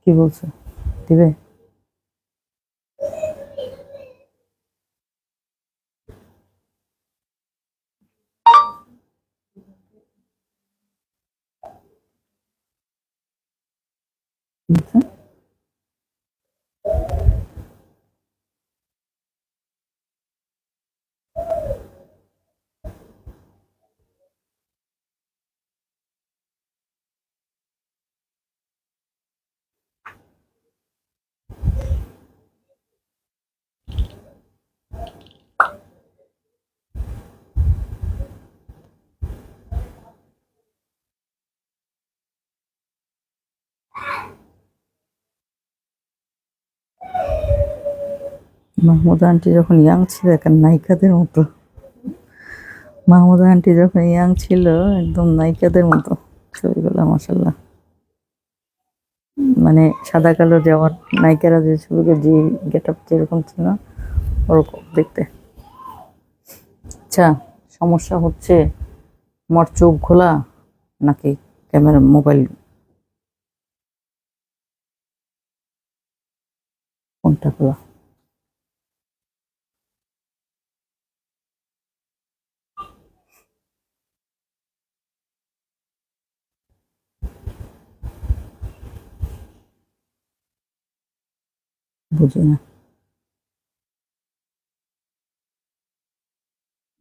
কি বলছো? দিবে? আচ্ছা। মাহমুদা আন্টি যখন ইয়াং ছিল এখন নায়িকাদের মতো। মাহমুদা আন্টি যখন ইয়াং ছিল একদম নায়িকাদের মতো ছবিগুলো, মাসাল্লাহ। মানে সাদা কালো যে আমার নায়িকারা যে ছবিগুলো, যে গেট আপ যেরকম ছিল ওরকম দেখতে। আচ্ছা, সমস্যা হচ্ছে আমার চোখ খোলা নাকি ক্যামেরা মোবাইল কোনটা খোলা? বুঝি না,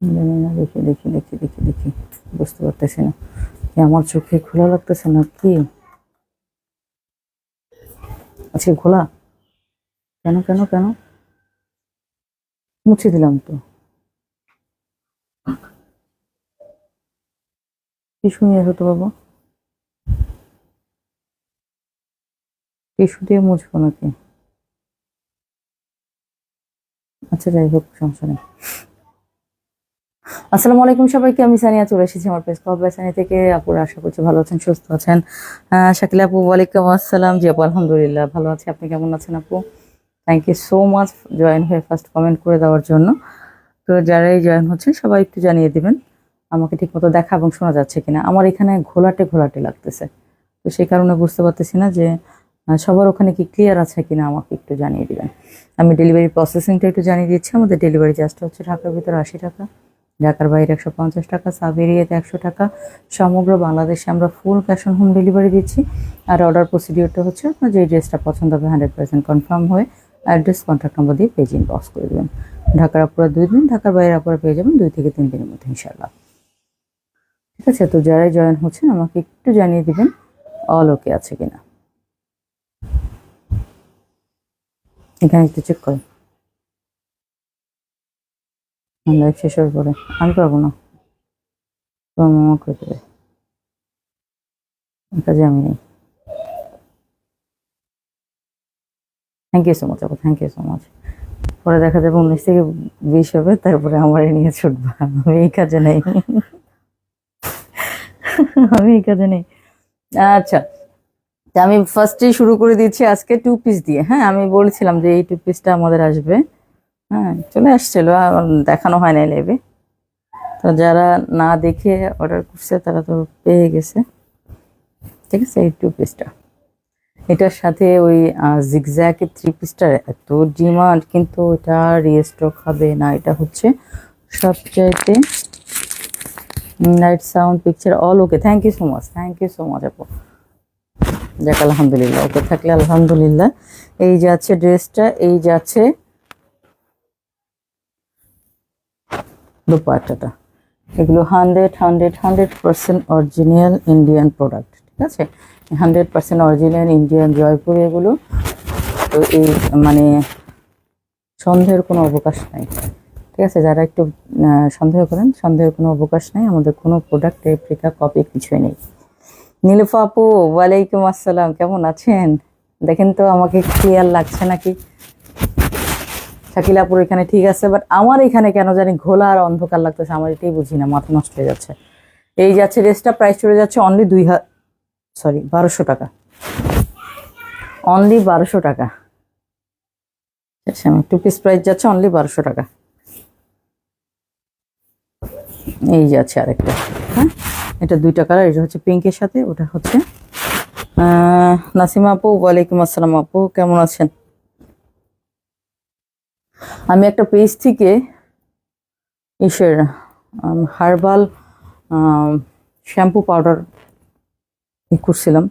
জানি না। দেখি দেখি দেখি দেখি দেখি, বুঝতে পারতেছি না কি আমার চোখে খোলা লাগতেছে না কি। আচ্ছা, খোলা কেন কেন কেন? মুছে দিলাম তো। টিস্যু নিয়ে এসো তো বাবা। টিস্যু দিয়ে মুছবো নাকি? আচ্ছা, যাই হোক, সমস্যা নেই। আসসালামু আলাইকুম সবাইকে, আমি সানিয়া চলে এসেছি আমার প্রেস ক্লাব বাই সানি থেকে। আপুরা আশা করছি ভালো আছেন, সুস্থ আছেন। শাকিলা আপু, ওয়ালাইকুম আসসালাম। জি আপু, আলহামদুলিল্লাহ ভালো আছি। আপনি কেমন আছেন আপু? Thank you so much join হয়ে ফার্স্ট কমেন্ট করে দেওয়ার জন্য। তো যারাই জয়েন হচ্ছেন সবাই একটু জানিয়ে দিবেন আমাকে ঠিক মতো দেখা এবং শোনা যাচ্ছে কিনা। আমার এখানে ঘোলাটে ঘোলাটে লাগতেছে, তো সেই কারণে বুঝতে পারতেছি না যে সবার ওখানে কি ক্লিয়ার আছে কিনা, আমাকে একটু জানিয়ে দিবেন। আমি ডেলিভারি প্রসেসিংটা একটু জানিয়ে দিচ্ছি। আমাদের ডেলিভারি চার্জটা হচ্ছে ঢাকার ভিতরে 80 টাকা, ঢাকার বাইরে 150 টাকা, সাব এরিয়াতে 100 টাকা। সমগ্র বাংলাদেশে আমরা full cash on home delivery দিচ্ছি। আর অর্ডার প্রসিডিওরটা হচ্ছে আপনার যে ড্রেসটা পছন্দ হবে 100% কনফার্ম হয়ে অ্যাড্রেস কন্ট্যাক্ট নম্বর দিয়ে পেজ ইনবক্স করে দেবেন। ঢাকার আপুরা 2 দিন, ঢাকার বাইরে আপুরা পেয়ে যাবেন 2 থেকে 3 দিনের মধ্যে ইনশাল্লাহ। ঠিক আছে, তো যারাই জয়েন হচ্ছেন আমাকে একটু জানিয়ে দিবেন অল ওকে আছে কিনা। এখানে একটু চেক করেন। লাইভ শেষ হওয়ার পরে আমি পারবো না, তোমার মামা করে দেবে, কাজে আমি নেই। থ্যাংক ইউ সো মাচ আপু, থ্যাংক ইউ সো মাচ। পরে দেখা যাবে 19 থেকে 20 হবে, তারপরে আমার নিয়ে ছুটবা। আমি এই কাজে নেই, আমি এই কাজে নেই। আচ্ছা, তা আমি ফার্স্টেই শুরু করে দিচ্ছি আজকে 2 পিস দিয়ে। হ্যাঁ, আমি বলেছিলাম যে এই 2 পিসটা আমাদের আসবে। হ্যাঁ, চলে আসছিল, দেখানো হয় না লাইভে। তো যারা না দেখে অর্ডার করছে তারা তো পেয়ে গেছে। ঠিক আছে, এই 2 পিসটা, এটার সাথে ওই জিগজ্যাগের 3 পিসটার এত ডিমান্ড, কিন্তু এটা রিস্টক হবে না। এটা হচ্ছে সবচাইতে light sound picture all okay. Thank you so much, thank you so much আপু। যাক, আলহামদুলিল্লাহ, ওকে থাকলে আলহামদুলিল্লাহ। এই যাচ্ছে ড্রেসটা, এই যাচ্ছে দোপাট্টাটা। এগুলো 100% অরিজিনাল ইন্ডিয়ান প্রোডাক্ট। ঠিক আছে, 100% অরিজিনাল ইন্ডিয়ান জয়পুর এগুলো। তো এই মানে সন্দেহের কোনো অবকাশ নাই। ঠিক আছে, যারা একটু সন্দেহ করেন, সন্দেহের কোনো অবকাশ নেই। আমাদের কোনো প্রোডাক্ট রেপ্লিকা কপি কিছুই নেই। নীলুফা আপু, ওয়ালাইকুম আসসালাম, কেমন আছেন? দেখেন তো আমাকে ক্লিয়ার লাগছে নাকি। শাকিলাপুর এখানে ঠিক আছে, বাট আমার এখানে কেন জানি ঘোলা আর অন্ধকার লাগতেছে। আমার এটাই বুঝি না, মাথা নষ্ট হয়ে যাচ্ছে। এই যাচ্ছে ড্রেসটা, প্রাইস চলে যাচ্ছে অনলি 1200 টাকা, অনলি 1200 টাকা। আচ্ছা, আমি 2 পিস প্রাইস যাচ্ছে অনলি 1200 টাকা। এই যাচ্ছে আরেকটা। হ্যাঁ, এটা 2টা কালার, এটা হচ্ছে পিঙ্কের সাথে, ওটা হচ্ছে নাসিমা আপু, ওয়ালাইকুম আসসালাম আপু, কেমন আছেন? আমি একটা পেজ থেকে ইসের হার্বাল শ্যাম্পু পাউডার করছিলাম,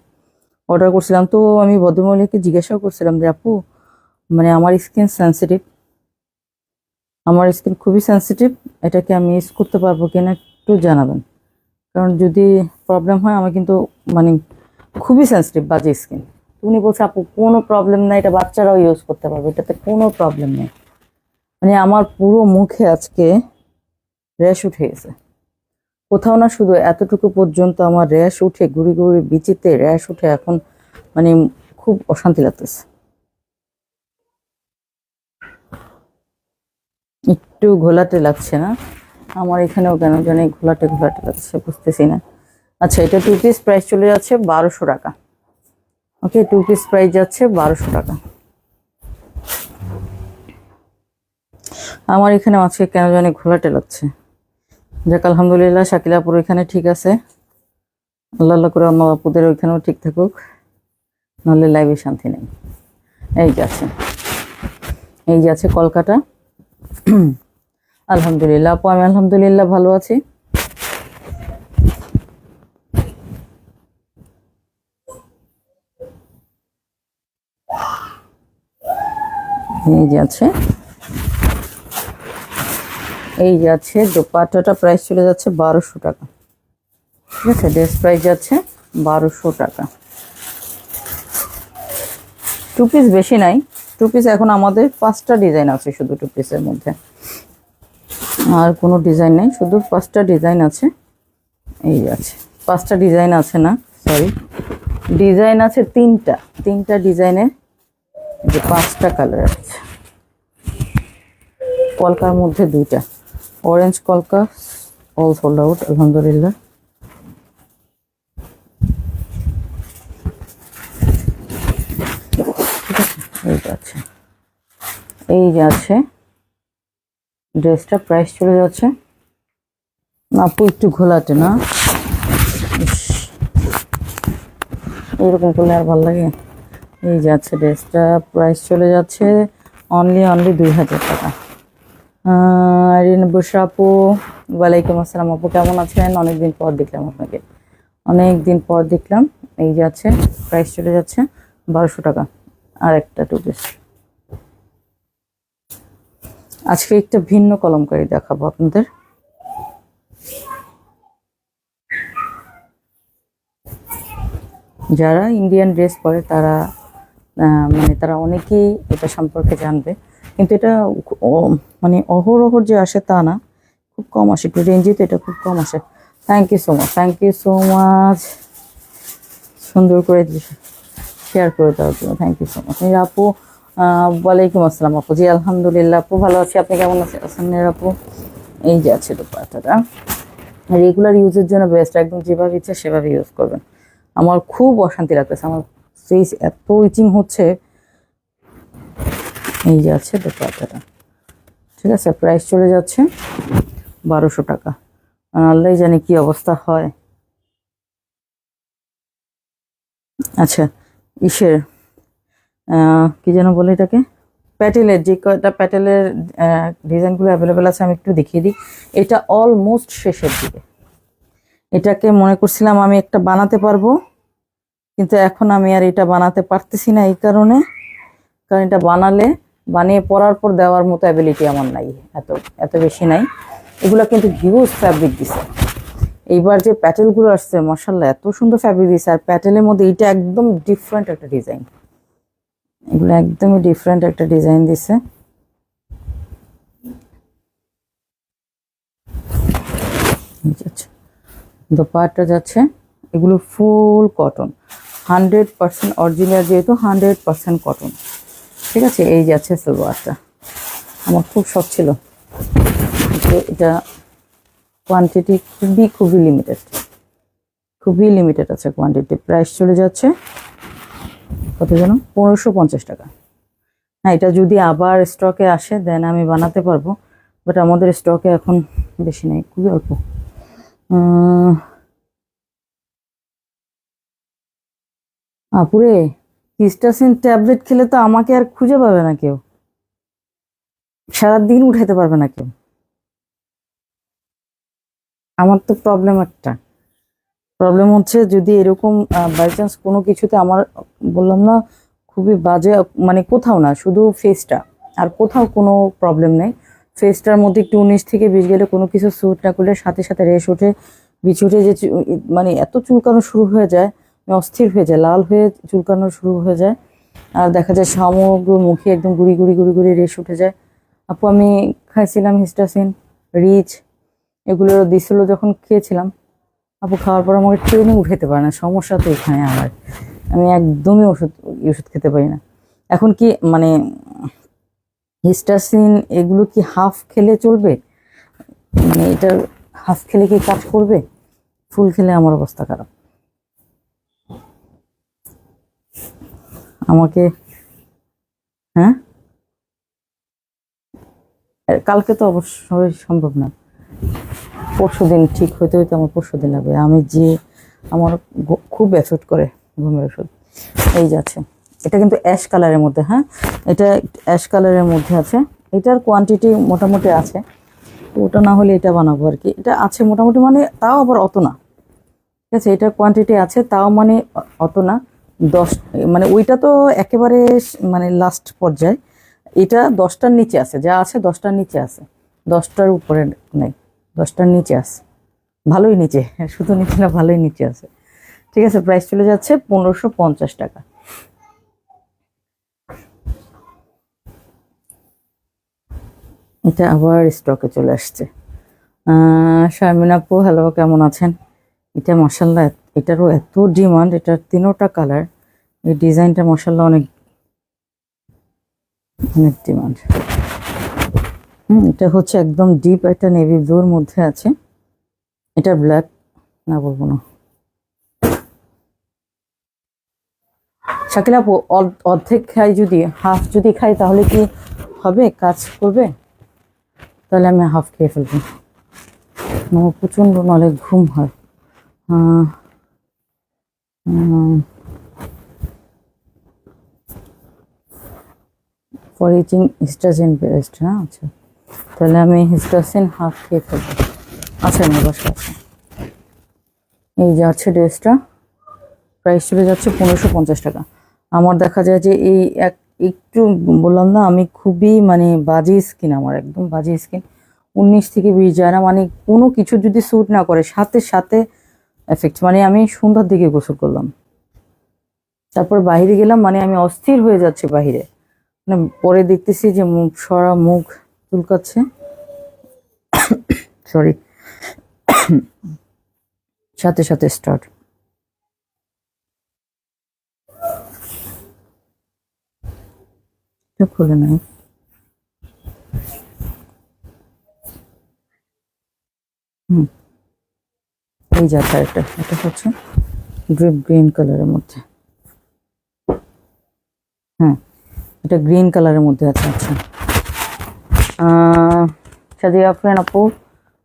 অর্ডার করছিলাম। তো আমি ভদ্রমহিলাকে জিজ্ঞাসাও করছিলাম যে আপু, মানে আমার স্কিন সেন্সিটিভ, আমার স্কিন খুবই সেন্সিটিভ, এটাকে আমি ইউজ করতে পারবো কিনা একটু জানাবেন, কারণ যদি প্রবলেম হয় আমি কিন্তু মানে খুবই সেন্সিটিভ, বাজে স্কিন। উনি বলছে আপু কোনো প্রবলেম নাই, এটা বাচ্চারাও ইউজ করতে পারবে, এটাতে কোনো প্রবলেম নেই। মানে আমার পুরো মুখে আজকে র্যাশ উঠে গেছে, কোথাও না শুধু এতটুকু পর্যন্ত আমার র্যাশ উঠে, ঘুরি ঘুরি বিচিতে র্যাশ উঠে, এখন মানে খুব অশান্তি লাগতেছে। একটু ঘোলাটে লাগছে না? আমার এখানেও কেন জানি ঘোলাটে ঘোলাটে লাগছে, বুঝতেছি না। আচ্ছা, এটা 2 পিস প্রাইস চলে যাচ্ছে 1200 টাকা। ওকে, 2 পিস প্রাইস যাচ্ছে 1200 টাকা। আমার এখানে আজকে কেন জানি ঘোলাটে লাগছে। যাক আলহামদুলিল্লাহ, শাকিলাপুর এখানে ঠিক আছে, আল্লাহ আল্লাহ করে অন্য আপুদের ওইখানেও ঠিক থাকুক, নাহলে লাইভে শান্তি নেই। এই যে আছে, এই যে আছে কলকাতা। আলহামদুলিল্লাহ আপু, আমি আলহামদুলিল্লাহ ভালো আছি। এই যে আছে, এই যে আছে দোপাট্টাটা, প্রাইস চলে যাচ্ছে 1200 টাকা। ঠিক আছে, ড্রেস প্রাইস যাচ্ছে 1200 টাকা। 2 পিস বেশি নাই, 2 পিস এখন আমাদের 5টা ডিজাইন আছে শুধু 2 পিসের মধ্যে, আর কোনো ডিজাইন নেই, শুধু 5টা ডিজাইন আছে। এই যে আছে 5টা ডিজাইন আছে, না সরি, ডিজাইন আছে 3টা, 3টা ডিজাইনের যে 5টা কালার আছে। কলকার মধ্যে 2টা, অরেঞ্জ কলকা, অল সোল্ড আউট আলহামদুলিল্লাহ। এই যে আছে, এই যে আছে ড্রেসটা, প্রাইস চলে যাচ্ছে, আপু একটু ঘোলাটে না, এরকম করলে আর ভালো লাগে। এই যে আছে ড্রেসটা, প্রাইস চলে যাচ্ছে অনলি 2000 টাকা। বসরা আপু, ওয়ালাইকুম আসসালাম আপু, কেমন আছেন? অনেকদিন পর দেখলাম আপনাকে, অনেকদিন পর দেখলাম। এই যে আছে, প্রাইস চলে যাচ্ছে 1200 টাকা। আর একটা 2 পিস। আজকে একটা ভিন্ন কলমকারী দেখাবো আপনাদের। যারা ইন্ডিয়ান ড্রেস পরে তারা মানে তারা অনেকেই এটা সম্পর্কে জানবে, কিন্তু এটা মানে অহরহর যে আসে তা না, খুব কম আসে, একটু রেঞ্জে, তো এটা খুব কম আসে। Thank you so much, thank you so much, সুন্দর করে শেয়ার করে দেওয়ার জন্য থ্যাংক ইউ সো মাচ। আপু ওয়ালাইকুম আসসালাম আপু, জি আলহামদুলিল্লাহ আপু ভালো আছি, আপনি কেমন আছেন আপু? এই যে আছে দোপাট্টাটা, রেগুলার ইউজের জন্য বেস্ট, একদম যেভাবে ইচ্ছা সেভাবে ইউজ করবেন। আমার খুব অশান্তি লাগতেছে, আমার ফেস এত ইচিং হচ্ছে। এই যে আছে দোপাট্টাটা, ঠিক আছে, প্রাইস চলে যাচ্ছে 1200 টাকা। আল্লাহ জানে কি অবস্থা হয়। আচ্ছা, ইসের কি যেন বলে এটাকে, প্যাটেলের, যে কয়টা প্যাটেলের ডিজাইনগুলো অ্যাভেলেবেল আছে আমি একটু দেখিয়ে দিই। এটা অলমোস্ট শেষের দিকে, এটাকে মনে করছিলাম আমি একটা বানাতে পারবো, কিন্তু এখন আমি আর এটা বানাতে পারতেছি না, এই কারণে, কারণ এটা বানিয়ে পরার পর দেওয়ার মতো অ্যাবিলিটি আমার নাই, এত এত বেশি নাই। এগুলো কিন্তু হিউজ ফ্যাব্রিক দিছে, এইবার যে প্যাটেলগুলো আসছে মাশাআল্লাহ এত সুন্দর ফ্যাব্রিক দিছে, আর প্যাটেলের মধ্যে এটা একদম ডিফারেন্ট একটা ডিজাইন, এগুলো একদমই ডিফারেন্ট একটা ডিজাইন দিছে। দোপাট্টা যাচ্ছে, এগুলো ফুল কটন, 100% অরিজিনাল, যেহেতু 100% কটন। ঠিক আছে, এই যাচ্ছে সালোয়ারটা, আমার খুব শখ ছিল, এটা কোয়ান্টিটি খুবই লিমিটেড, খুবই লিমিটেড আছে কোয়ান্টিটি। প্রাইস চলে যাচ্ছে কত যেন, 1550 টাকা। হ্যাঁ, এটা যদি আবার স্টকে আসে দেন আমি বানাতে পারবো, বাট আমাদের স্টকে এখন বেশি নেই, খুবই অল্প। আপুরে, হিস্টাসিন ট্যাবলেট খেলে তো আমাকে আর খুঁজে পাবে না কেউ, সারাদিন উঠাইতে পারবে না কেউ। আমার তো প্রবলেম একটা, প্রবলেম হচ্ছে যদি এরকম বাই চান্স কোনো কিছুতে আমার, বললাম না, খুবই বাজে, মানে কোথাও না, শুধু ফেসটা, আর কোথাও কোনো প্রবলেম নেই। ফেসটার মধ্যে একটু 19 থেকে 20 গেলে কোনো কিছু স্যুট না করলে সাথে সাথে রেশ ওঠে, বিছ উঠে, যে মানে এত চুলকানো শুরু হয়ে যায়, আমি অস্থির হয়ে যায়, লাল হয়ে চুলকানো শুরু হয়ে যায়। আর দেখা যায় সমগ্র মুখে একদম গুড়ি গুড়ি গুড়ি গুড়ি রেশ উঠে যায়। আপু আমি খাইছিলাম হিস্টাসিন, রিচ, এগুলো দিছিল যখন খেয়েছিলাম, আপু খাওয়ার পর আমাকে ট্রেনে উঠাতে পারে না, সমস্যা তো এখানে আমার, আমি একদমই ওষুধ খেতে পারি না। এখন কি মানে হিস্টাসিন এগুলো কি হাফ খেলে চলবে, মানে এটা হাফ খেলে কি কাজ করবে, ফুল খেলে আমার অবস্থা খারাপ। আমাকে, হ্যাঁ, কালকে তো অবশ্যই সম্ভব না, পরশুদিন ঠিক হইতে হইতে আমার পরশুদিন লাগবে। আমি যে আমার খুব এফেক্ট করে ঘুমের ওষুধ, এই যাচ্ছে, এটা কিন্তু অ্যাশ কালারের মধ্যে, হ্যাঁ এটা অ্যাশ কালারের মধ্যে আছে, এটার কোয়ান্টিটি মোটামুটি আছে, তো ওটা না হলে এটা বানাবো আর কি, এটা আছে মোটামুটি, মানে তাও আবার অত না, ঠিক আছে, এটার কোয়ান্টিটি আছে তাও মানে অত না, 10, মানে ওইটা তো একেবারে মানে লাস্ট পর্যায়ে, এটা 10টার নিচে আছে, যা আছে 10টার নিচে আছে, 10টার উপরে নেই, 10টার নিচে আছে, ভালোই নিচে, শুধু নিচে না, ভালোই নিচে আছে, ঠিক আছে। প্রাইস চলে যাচ্ছে 1550 টাকা। এটা আবার স্টকে চলে আসছে। শারমিন আপু হ্যালো, কেমন আছেন? এটা মাশাল্লাহ, এটারও এত ডিমান্ড, এটার 3টা কালার, এই ডিজাইনটা মাশাল্লাহ অনেক অনেক ডিমান্ড। এটা হচ্ছে একদম ডিপ একটা নেভি ব্লুর মধ্যে আছে, এটা ব্ল্যাক না বলবো না। শাকিল আপু, অর্ধেক খাই, যদি হাফ যদি খাই তাহলে কি হবে, কাজ করবে? তাহলে আমি হাফ খেয়ে ফেলবো, আমার প্রচণ্ড নলে ঘুম হয়। ফর ইচিং হিস্টাসিন বেস্ট, হ্যাঁ আচ্ছা, তাহলে আমি হিস্টাসিন হাফ খেয়ে ফেলবো। আচ্ছা আমার বাসা আছে, এই যে আছে ড্রেসটা, প্রাইস চলে যাচ্ছে 1550 টাকা। আমার দেখা যায় যে এই একটু বললাম না, আমি খুবই মানে বাজে স্কিন, আমার একদম বাজে স্কিন, 19 থেকে 20 যায় না, মানে কোনো কিছু যদি স্যুট না করে সাথে সাথে এফেক্ট, মানে আমি সন্ধ্যার দিকে গোসল করলাম, তারপর বাইরে গেলাম, মানে আমি অস্থির হয়ে যাচ্ছি বাইরে, মানে পরে দেখতেছি যে মুখ সরা, মুখ চুলকাচ্ছে, সরি, সাথে সাথে স্টার্ট। খুলে নাই, এই যাচ্ছে আরেকটা, এটা হচ্ছে ডিপ গ্রিন কালারের মধ্যে, হ্যাঁ এটা গ্রিন কালারের মধ্যে আছে। আচ্ছা সাদিয়া আফরিন আপু,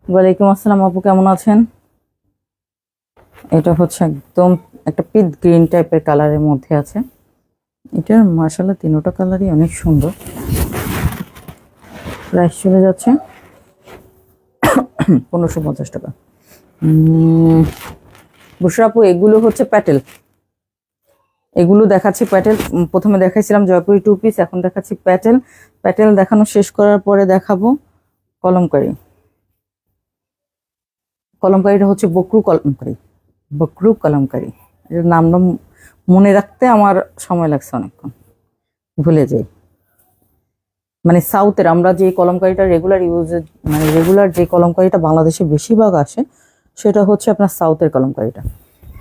ওয়ালাইকুম আসসালাম আপু, কেমন আছেন? এটা হচ্ছে একদম একটা পিট গ্রিন টাইপের কালারের মধ্যে আছে, এটার মাশাআল্লাহ 3টা কালারই অনেক সুন্দর। প্রাইস চলে যাচ্ছে 1550 টাকা। বুশরা আপু, এগুলো হচ্ছে প্যাটেল, এগুলো দেখাচ্ছি প্যাটেল, প্রথমে দেখাইছিলাম জয়পুরি 2 পিস, এখন দেখাচ্ছি প্যাটেল। প্যাটেল দেখানো শেষ করার পরে দেখাবো কলমকারি। কলমকারিটা হচ্ছে বকরু কলমকারি, বকরু কলমকারি, এর নামটা মনে রাখতে আমার সময় লাগছে অনেকক্ষণ, ভুলে যাই। মানে সাউথের আমরা যে কলমকারিটা রেগুলার ইউজের, মানে রেগুলার যে কলমকারিটা বাংলাদেশে বেশিরভাগ আসে, সেটা হচ্ছে আপনার সাউথের কলমকারিটা।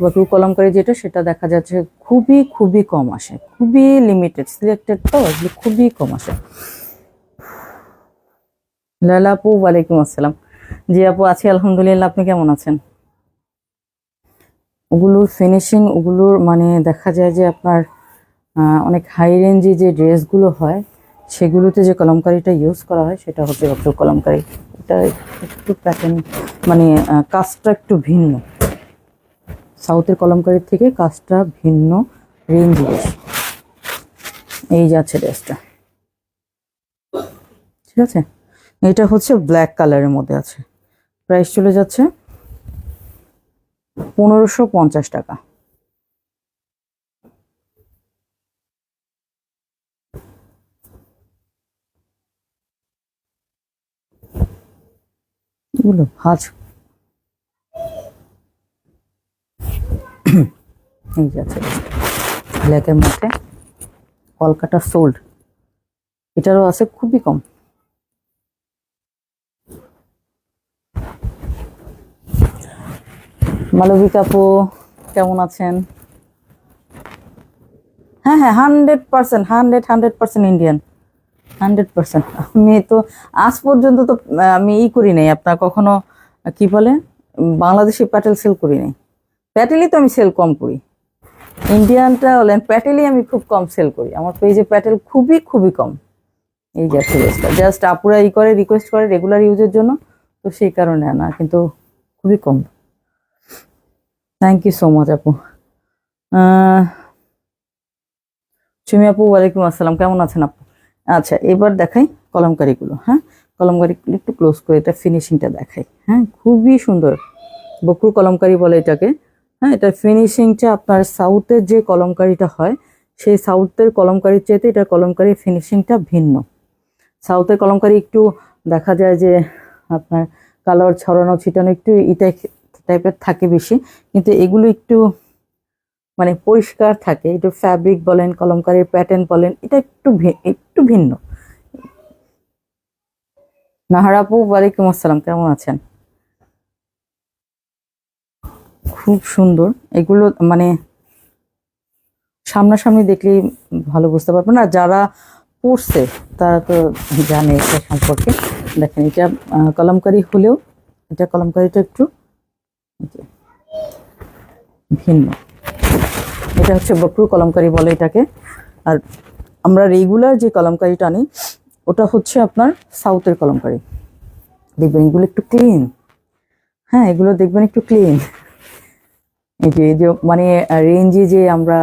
বকরু কলমকারি যেটা, সেটা দেখা যাচ্ছে খুবই খুবই কম আসে, খুবই লিমিটেড সিলেক্টেড, তো এগুলো খুবই কম আসে। লালা আপু, ওয়ালাইকুম আসসালাম। জি আপু আছি আলহামদুলিল্লাহ, আপনি কেমন আছেন? ওগুলোর ফিনিশিং, ওগুলোর মানে দেখা যায় যে আপনার অনেক হাই রেঞ্জে যে ড্রেসগুলো হয়, সেগুলোতে যে কলমকারিটা ইউজ করা হয় সেটা হচ্ছে বকরু কলমকারি। এটা একটু প্যাটার্ন, মানে কাজটা একটু ভিন্ন, সাউথের কলমকারির থেকে কাজটা ভিন্ন, রেঞ্জি বেশি। এই যাচ্ছে ড্রেসটা, ঠিক আছে। এটা হচ্ছে ব্ল্যাক কালারের মধ্যে আছে, প্রাইস চলে যাচ্ছে 1550 টাকা। এগুলো ভাজ, এই যাচ্ছে ব্ল্যাকের মধ্যে কলকাতা সোল্ড, এটারও আছে খুবই কম। মালবিকা আপু কেমন আছেন? হ্যাঁ হ্যাঁ, 100%, 100% ইন্ডিয়ান, 100%। আমি তো আজ পর্যন্ত তো আমি করি নাই আপনার কখনো, কি বলে, বাংলাদেশি প্যাটেল সেল করি নাই। প্যাটেলই তো আমি সেল কম করি, ইন্ডিয়ানটা হলেন প্যাটেলই আমি খুব কম সেল করি, আমার পেজে প্যাটেল খুবই খুবই কম। এই যে জাস্ট আপুরা করে রিকোয়েস্ট করে রেগুলার ইউজের জন্য, তো সেই কারণে আনা, কিন্তু খুবই কম। থ্যাংক ইউ সো মাচ আপু। সুমি আপু ওয়ালাইকুম আসসালাম, কেমন আছেন আপু? আচ্ছা, এবার দেখাই কলমকারিগুলো। হ্যাঁ, কলমকারিগুলো একটু ক্লোজ করে এটা ফিনিশিংটা দেখাই। হ্যাঁ, খুবই সুন্দর, বকরু কলমকারি বলে এটাকে। হ্যাঁ, এটা ফিনিশিংটা আপনার সাউথের যে কলমকারিটা হয়, সেই সাউথের কলমকারির চাইতে এটা কলমকারির ফিনিশিংটা ভিন্ন। সাউথের কলমকারি একটু দেখা যায় যে আপনার কালার ছড়ানো ছিটানো একটু এটা টাইপের থাকে বেশি, কিন্তু এগুলো একটু মানে পরিষ্কার থাকে, একটু ফ্যাব্রিক বলেন, কলমকারির প্যাটার্ন বলেন, এটা একটু ভিন্ন। নাহার আপু ওয়ালাইকুম আসসালাম, কেমন আছেন? খুব সুন্দর এগুলো, মানে সামনাসামনি দেখলেই ভালো বুঝতে পারবো না, যারা পড়ছে তারা তো জানে এটা সম্পর্কে। দেখেন এটা কলমকারি হলেও এটা কলমকারিটা একটু ভিন্ন। এটা হচ্ছে বকরু কলমকারি বলে এটাকে। আর আমরা রেগুলার যে কলমকারিটা আনি ওটা হচ্ছে আপনার সাউথের কলমকারি। দেখবেন এগুলো একটু ক্লিন, হ্যাঁ এগুলো দেখবেন একটু ক্লিন। এই যে মানে রেঞ্জে যে আমরা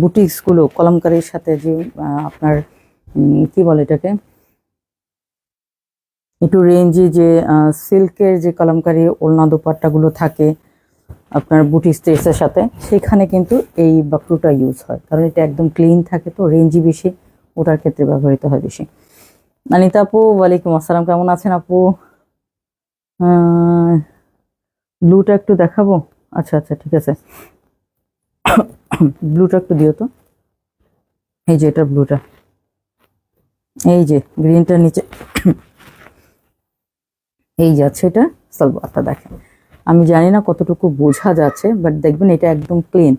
বুটিক্সগুলো কলমকারির সাথে যে আপনার কি বলে এটাকে, একটু রেঞ্জে যে সিল্কের যে কলমকারি ওড়না দোপাট্টাগুলো থাকে আপনার বুটিক্স ড্রেসের সাথে, সেখানে কিন্তু এই বকরুটা ইউজ হয়, কারণ এটা একদম ক্লিন থাকে, তো রেঞ্জি বেশি, ওটার ক্ষেত্রে ব্যবহৃত হয় বেশি। অনিতা আপু ওয়ালাইকুম আসসালাম, কেমন আছেন আপু? ব্লুটা একটু দেখাবো? আচ্ছা আচ্ছা, ঠিক আছে। ব্লুটা একটু দিও তো, এই যে এটা ব্লুটা, এই যে গ্রিনটার নিচে এই যাচ্ছে এটা সালোয়ারটা, দেখেন আমি জানি না কতটুকু বোঝা যাচ্ছে, বাট দেখবেন এটা একদম ক্লিন।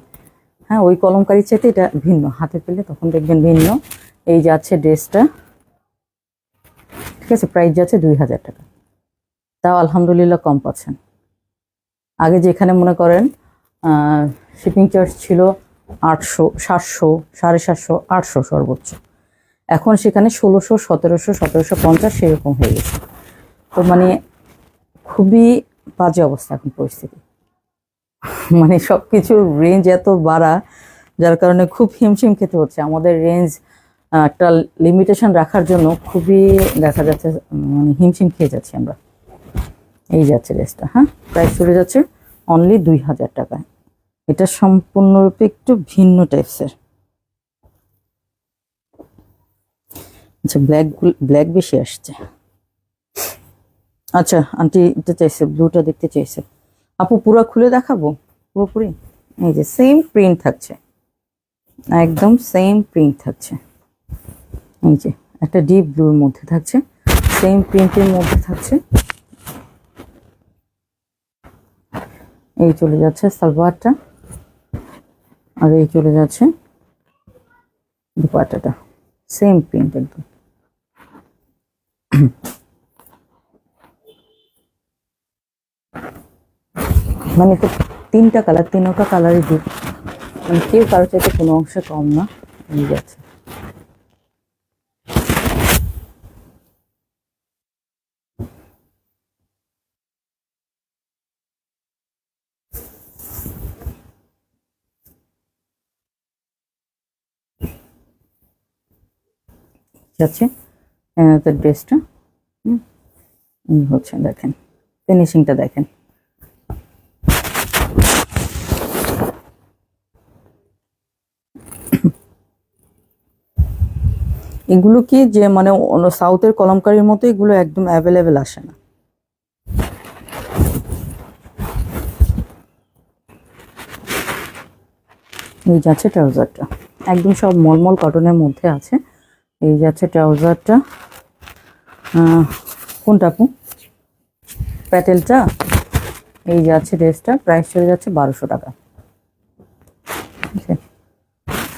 হ্যাঁ, ওই কলমকারির চাইতে এটা ভিন্ন, হাতে পেলে তখন দেখবেন ভিন্ন। এই যাচ্ছে ড্রেসটা, ঠিক আছে, প্রাইস যাচ্ছে 2000 টাকা, তাও আলহামদুলিল্লাহ কম পাচ্ছেন। আগে যেখানে মনে করেন শিপিং চার্জ ছিল 800, 700, 750, 800 সর্বোচ্চ, এখন সেখানে 1600, 1700, 1750 সেরকম হয়ে গেছে। তো মানে খুবই বাজে অবস্থা এখন পরিস্থিতি, মানে সবকিছুর রেঞ্জ এত বাড়া, যার কারণে খুব হিমশিম খেতে হচ্ছে আমাদের রেঞ্জ একটা লিমিটেশন রাখার জন্য, খুবই দেখা যাচ্ছে মানে হিমশিম খেয়ে যাচ্ছি আমরা। এই যাচ্ছে ড্রেসটা, হ্যাঁ প্রাইস চলে যাচ্ছে অনলি 2000 টাকা। এটা সম্পূর্ণরূপে একটু ভিন্ন টাইপসের। আচ্ছা, ব্ল্যাক বেশি আসছে। আচ্ছা আন্টি এটা চাইছে, ব্লুটা দেখতে চাইছে। আপু পুরো খুলে দেখাবো পুরোপুরি? এই যে সেম প্রিন্ট থাকছে, একদম সেম প্রিন্ট থাকছে। এই যে একটা ডিপ ব্লুর মধ্যে থাকছে, সেম প্রিন্টের মধ্যে থাকছে। এই চলে যাচ্ছে সালোয়ারটা, আর এই চলে যাচ্ছে দুপাট্টাটা, সেম প্রিন্ট একদম। মানে তো তিনটা কালার, তিনটা কালারই ডিপ, মানে কেউ কারোর চাইতে কোনো অংশে কম না। এই যাচ্ছে যাচ্ছে ড্রেসটা। হচ্ছে দেখেন ফিনিশিংটা দেখেন। এগুলো কি যে মানে সাউথের কলমকারীর মতো এগুলো একদম অ্যাভেলেবেল আসে না। এই যাচ্ছে ট্রাউজারটা, একদম সব মলমল কটনের মধ্যে আছে। এই যাচ্ছে ট্রাউজারটা। কোনটা আপু? প্যাটেলটা। এই যাচ্ছে ড্রেসটা, প্রাইস চলে যাচ্ছে 1200 টাকা।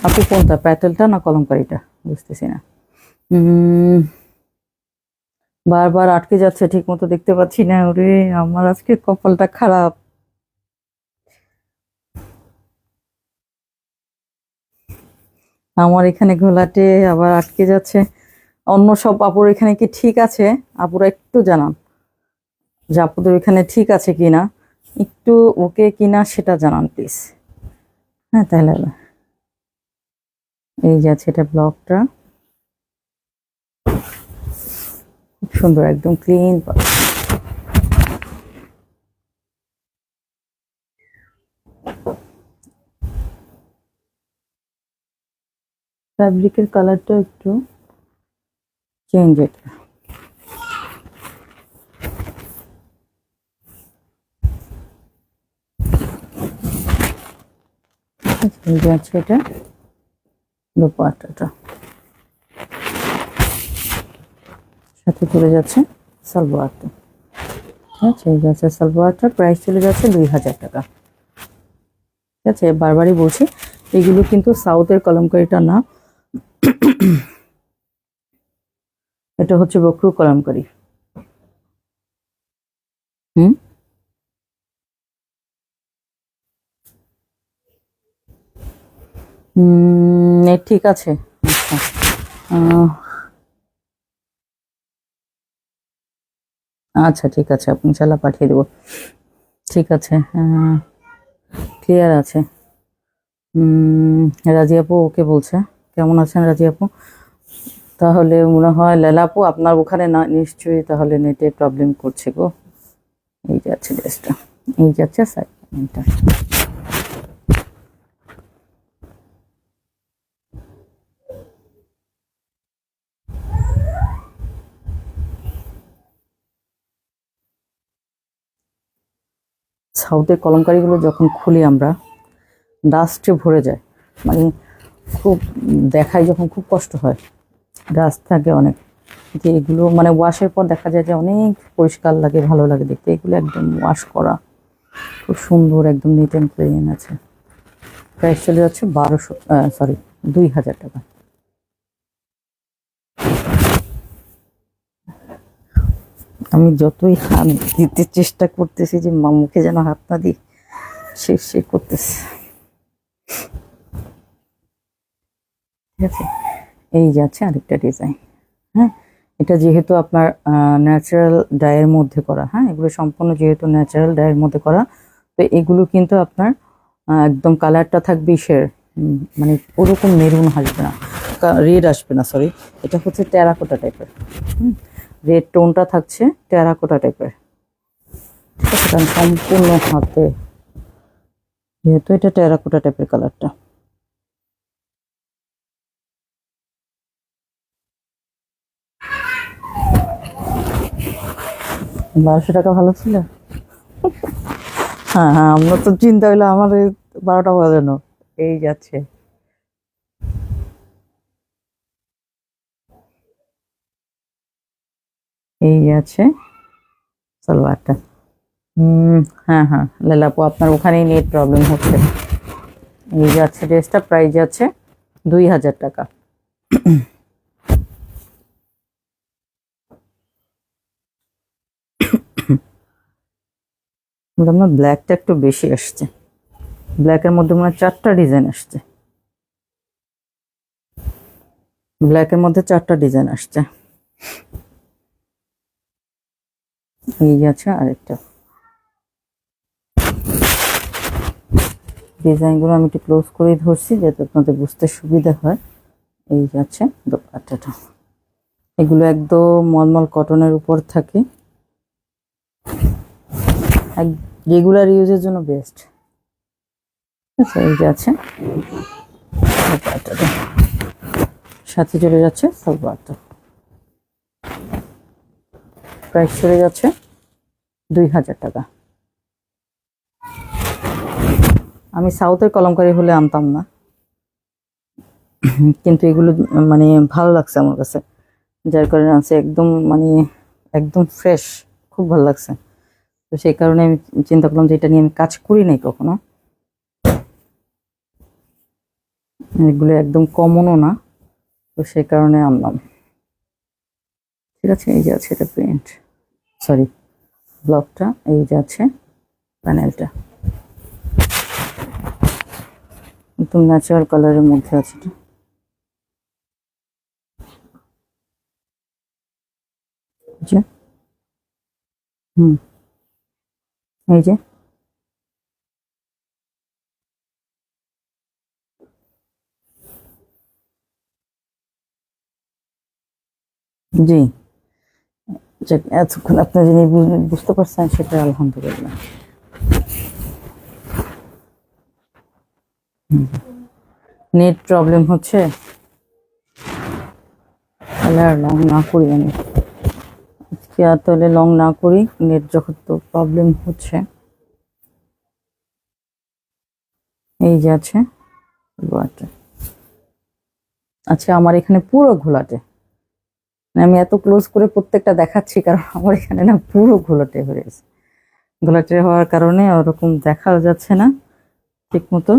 আপু কোনটা, প্যাটেলটা না কলমকারিটা? বুঝতেছি না। বারবার আটকে যাচ্ছে, ঠিক মতো দেখতে পাচ্ছি না। ওরে আমার আজকে কপালটা খারাপ। আমার এখানে ঘোলাটে আবার আটকে যাচ্ছে। অন্য সব আপুর এখানে কি ঠিক আছে? আপুরা একটু জানান যে আপুদের এখানে ঠিক আছে কিনা, একটু ওকে কিনা সেটা জানান প্লিজ। হ্যাঁ তাহলে এই যে আছে এটা ব্লকটা, খুব সুন্দর একদম ক্লিন। ফ্যাব্রিকের কালারটা একটু চেঞ্জ। এটা আছে এটা দোপাট্টাটা, সাথে চলে যাচ্ছে সালোয়ারটা। ঠিক আছে, এই যাচ্ছে সালোয়ারটা, প্রাইস চলে যাচ্ছে 2000 টাকা। ঠিক আছে, বারবারই বলছি এগুলো কিন্তু সাউথের কলমকারিটা না, এটা হচ্ছে বকরু কলমকারি। হুম নেট ঠিক আছে? আচ্ছা ঠিক আছে, আপনি ইনশাল্লাহ পাঠিয়ে দেবো। ঠিক আছে, ক্লিয়ার আছে। রাজি আপু ওকে বলছে। কেমন আছেন রাজি আপু? তাহলে মনে হয় লেলা আপু আপনার ওখানে না নিশ্চয়ই তাহলে নেটে প্রবলেম করছে গো। এই যাচ্ছে ড্রেসটা, এই যাচ্ছে সাইডটা। সাউথের কলমকারিগুলো যখন খুলি আমরা, ডাস্টে ভরে যায়, মানে খুব দেখায় যখন খুব কষ্ট হয়, ডাস্ট থাকে অনেক। যে এগুলো মানে ওয়াশের পর দেখা যায় যে অনেক পরিষ্কার লাগে, ভালো লাগে দেখতে। এগুলো একদম ওয়াশ করা, খুব সুন্দর একদম নিট অ্যান্ড ক্লিন আছে। প্রাইস চলে যাচ্ছে 2000 টাকা। আমি যতই হাত দিতে চেষ্টা করতেছি যে মুখে যেন হাত না দিই, সে করতেছে। ঠিক আছে, এই যাচ্ছে আরেকটা ডিজাইন। হ্যাঁ, এটা যেহেতু আপনার ন্যাচারাল ডায়ের মধ্যে করা, হ্যাঁ এগুলো সম্পূর্ণ যেহেতু ন্যাচারাল ডায়ের মধ্যে করা, তো এগুলো কিন্তু আপনার একদম কালারটা থাকবে ইসের মানে ওরকম মেরুন আসবে না, রেড আসবে না, সরি, এটা হচ্ছে টেরাকোটা টাইপের। রেড টোনটা থাকছে টেরাকোটা টাইপের। ঠিক আছে, কারণ সম্পূর্ণ হাতে যেহেতু এটা টেরাকোটা টাইপের কালারটা। 1200 টাকা ভালো ছিল। হ্যাঁ হ্যাঁ, আমরা তো চিন্তা হইলো আমার 12টা বাজানো। এই যাচ্ছে, এই আছে সালোয়ারটা। হ্যাঁ হ্যাঁ লেলাপু আপনার ওখানেই নেট প্রবলেম হচ্ছে। এই যাচ্ছে ড্রেসটা, প্রাইস যাচ্ছে 2000 টাকা। আপনার ব্ল্যাকটা একটু বেশি আসছে, ব্ল্যাকের মধ্যে মনে হয় 4টা ডিজাইন আসছে, ব্ল্যাকের মধ্যে 4টা ডিজাইন আসছে। এই যাচ্ছে আরেকটা, ডিজাইনগুলো আমি একটু ক্লোজ করে ধরছি যাতে আপনাদের বুঝতে সুবিধা হয়। এই যাচ্ছে দোপাট্টাটা, এগুলো একদম মলমল কটনের উপর থাকে, রেগুলার ইউজের জন্য বেস্ট। আচ্ছা, এই যে আছে সাথে চলে যাচ্ছে সালোয়ারটা, প্রাইস চলে যাচ্ছে 2000 টাকা। আমি সাউথের কলমকারি হলে আনতাম না, কিন্তু এগুলো মানে ভালো লাগছে আমার কাছে, যার কারণে আছে। একদম মানে একদম ফ্রেশ, খুব ভালো লাগছে। তো সেই কারণে আমি চিন্তা করলাম যে এটা নিয়ে আমি কাজ করি নাই কখনো। এগুলো একদম কমনও না, তো সেই কারণে আনলাম। ঠিক আছে, এই যে আছে এটা প্রিন্ট, সরি ব্লকটা, এই যে আছে প্যানেলটা, একদম ন্যাচারাল কালারের মধ্যে আছে এটা। যে এই যে জি, যাক, এতক্ষণ আপনি যিনি বুঝতে পারছেন সেটা আলহামদুলিল্লাহ। নেট প্রবলেম হচ্ছে, তাহলে আর লং না করি আমি আজকে, আর তাহলে লং না করি, নেট যখন তো প্রবলেম হচ্ছে। এই যে আছে ঘোলাটে, আচ্ছা আমার এখানে পুরো ঘোলাটে, আমি এত ক্লোজ করে প্রত্যেকটা দেখাচ্ছি কারণ আমার এখানে না পুরো ঘোলাটে হয়ে গেছে। ঘোলাটে হওয়ার কারণে ওরকম দেখা যাচ্ছে না ঠিক মতো।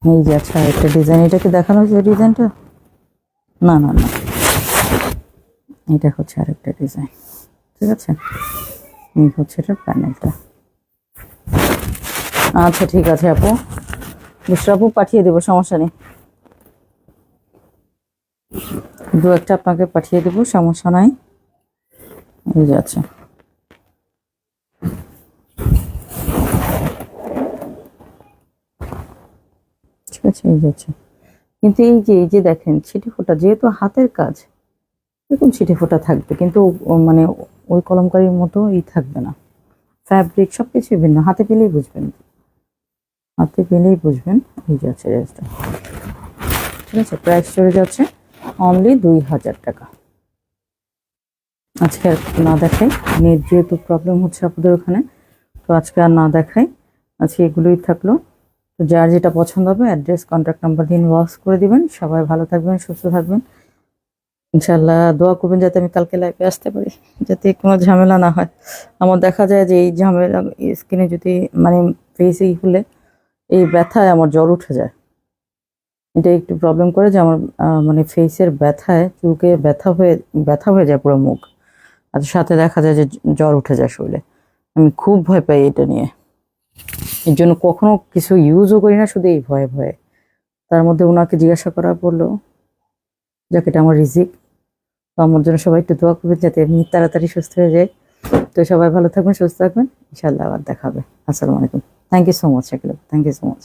এই যে আচ্ছা একটা ডিজাইন, এটাকে দেখানো হয়েছে ডিজাইনটা, না না না, এটা হচ্ছে আরেকটা ডিজাইন। ঠিক আছে, এই হচ্ছে এটা প্যানেলটা। আচ্ছা ঠিক আছে আপু, বুসরা আপু পাঠিয়ে দেবো, সমস্যা নেই, দু একটা আপনাকে পাঠিয়ে দেবো, সমস্যা নাই। এই যে আছে, ঠিক আছে, এই যে আছে। কিন্তু এই যে দেখেন ছিটে ফোটা, যেহেতু হাতের কাজ, এরকম ছিটে ফোটা থাকবে, কিন্তু মানে ওই কলমকারির মতো থাকবে না। ফ্যাব্রিক সবকিছু ভিন্ন, হাতে পেলেই বুঝবেন, হাতে পেলেই বুঝবেন। এই যে আছে ড্রেসটা, ঠিক আছে, প্রাইস চলে যাচ্ছে অনলি 2000 টাকা। আজকে আর না দেখাই, নেট যেহেতু প্রবলেম হচ্ছে আপনাদের ওখানে, তো আজকে আর না দেখাই, আজকে এগুলোই থাকলো। তো যার যেটা পছন্দ হবে অ্যাড্রেস কন্ট্যাক্ট নাম্বার দিয়ে ইনবক্স করে দিবেন। সবাই ভালো থাকবেন, সুস্থ থাকবেন, ইনশাল্লাহ দোয়া করবেন যাতে আমি কালকে লাইভে আসতে পারি, যাতে কোনো ঝামেলা না হয়। আমার দেখা যায় যে এই ঝামেলা স্কিনে যদি মানে ফেসে হলে এই ব্যথায় আমার জ্বর উঠে যায়, এটা একটু প্রবলেম করে যে আমার মানে ফেসের ব্যথায় চুলকে ব্যথা হয়ে যায় পুরো মুখ, আর সাথে দেখা যায় যে জ্বর উঠে যায় শরীরে। আমি খুব ভয় পাই এটা নিয়ে, এর জন্য কখনো কিছু ইউজও করি না, শুধু এই ভয়ে ভয়ে। তার মধ্যে ওনাকে জিজ্ঞাসা করা পড়লো, যাকে এটা আমার রিজিক, তো আমার জন্য সবাই একটু দোয়া করবেন যাতে এমনি তাড়াতাড়ি সুস্থ হয়ে যায়। তো সবাই ভালো থাকবেন, সুস্থ থাকবেন, ইনশাল্লাহ আবার দেখা হবে। আসসালামু আলাইকুম, thank you so much Shakil, thank you so much.